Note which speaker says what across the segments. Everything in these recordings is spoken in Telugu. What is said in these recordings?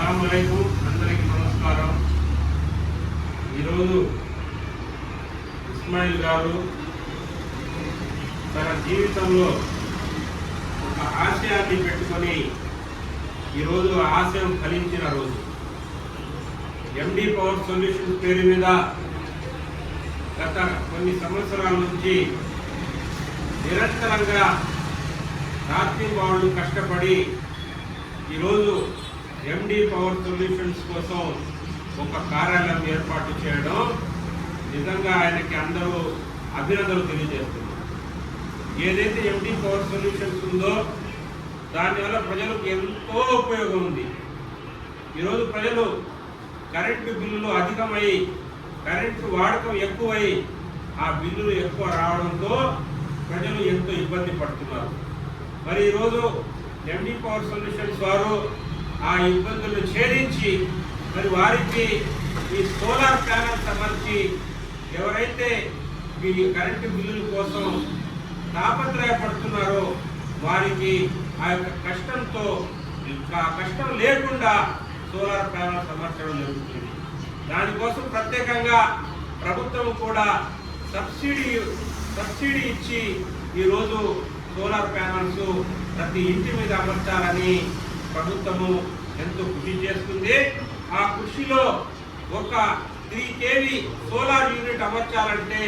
Speaker 1: अस्सलाम वालेकुम అందరికీ నమస్కారం। ఈరోజు ఇస్మాయిల్ గారు తన జీవితంలో ఒక ఆశయాన్ని పెట్టుకొని ఈరోజు ఆశయం ఫలించిన రోజు। ఎండి పవర్ సొల్యూషన్స్ పేరు మీద గత కొన్ని సంవత్సరాల నుంచి నిరంతరంగా రాత్రింబవళ్ళు కష్టపడి ఈరోజు ఎండి పవర్ సొల్యూషన్స్ కోసం ఒక కార్యాలయం ఏర్పాటు చేయడం నిజంగా ఆయనకి అందరూ అభినందనలు తెలియజేస్తున్నారు। ఏదైతే ఎండి పవర్ సొల్యూషన్స్ ఉందో దానివల్ల ప్రజలకు ఎంతో ఉపయోగం ఉంది। ఈరోజు ప్రజలు కరెంటు బిల్లులు అధికమై కరెంటు వాడకం ఎక్కువై ఆ బిల్లులు ఎక్కువ రావడంతో ప్రజలు ఎంతో ఇబ్బంది పడుతున్నారు। మరి ఈరోజు ఎండి పవర్ సొల్యూషన్స్ వారు ఆ ఇబ్బందులను ఛేదించి మరి వారికి ఈ సోలార్ ప్యానల్స్ అమర్చి ఎవరైతే ఈ కరెంటు బిల్లుల కోసం తాపత్రయపడుతున్నారో వారికి ఆ యొక్క కష్టం లేకుండా సోలార్ ప్యానల్స్ అమర్చడం జరుగుతుంది। దానికోసం ప్రత్యేకంగా ప్రభుత్వం కూడా సబ్సిడీ ఇచ్చి ఈరోజు సోలార్ ప్యానల్స్ ప్రతి ఇంటి మీద అమర్చాలని ప్రభుత్వము ఎంతో కృషి చేస్తుంది। ఆ కృషిలో ఒక 3 kV సోలార్ యూనిట్ అమర్చాలంటే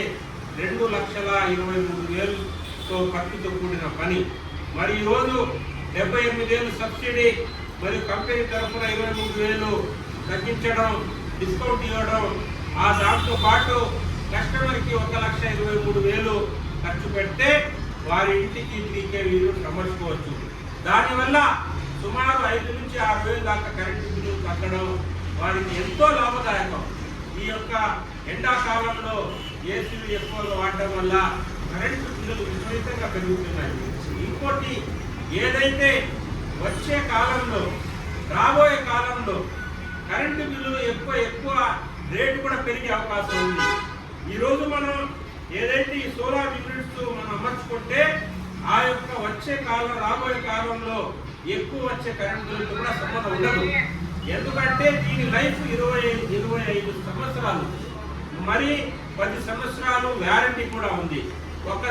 Speaker 1: 2,23,000తో ఖర్చుతో కూడిన పని। మరి ఈరోజు 78,000 సబ్సిడీ మరియు కంపెనీ తరఫున 23,000 తగ్గించడం, డిస్కౌంట్ ఇవ్వడం, ఆ దాంతో పాటు కస్టమర్కి 1,23,000 ఖర్చు పెడితే వారి ఇంటికి 3 kV యూనిట్ అమర్చుకోవచ్చు। దానివల్ల సుమారు 5 నుంచి 6,000 దాకా కరెంటు బిల్లు తగ్గడం వారికి ఎంతో లాభదాయకం। ఈ యొక్క ఎండాకాలంలో ఏసీలు ఎక్కువగా వాడటం వల్ల కరెంటు బిల్లులు విపరీతంగా పెరుగుతున్నాయి। ఇంకోటి ఏదైతే వచ్చే కాలంలో రాబోయే కాలంలో కరెంటు బిల్లులు ఎక్కువ రేటు కూడా పెరిగే అవకాశం ఉంది। ఈరోజు మనం ఏదైతే ఈ సోలార్ యూనిట్స్ మనం అమర్చుకుంటే ఆ యొక్క రాబోయే కాలంలో ఎక్కువ వచ్చే కరెంటు బిల్లుతో కూడా సంబంధం ఉండదు। ఎందుకంటే దీని లైఫ్ 25 సంవత్సరాలు, మరి 10 సంవత్సరాలు వ్యారంటీ కూడా ఉంది। ఒక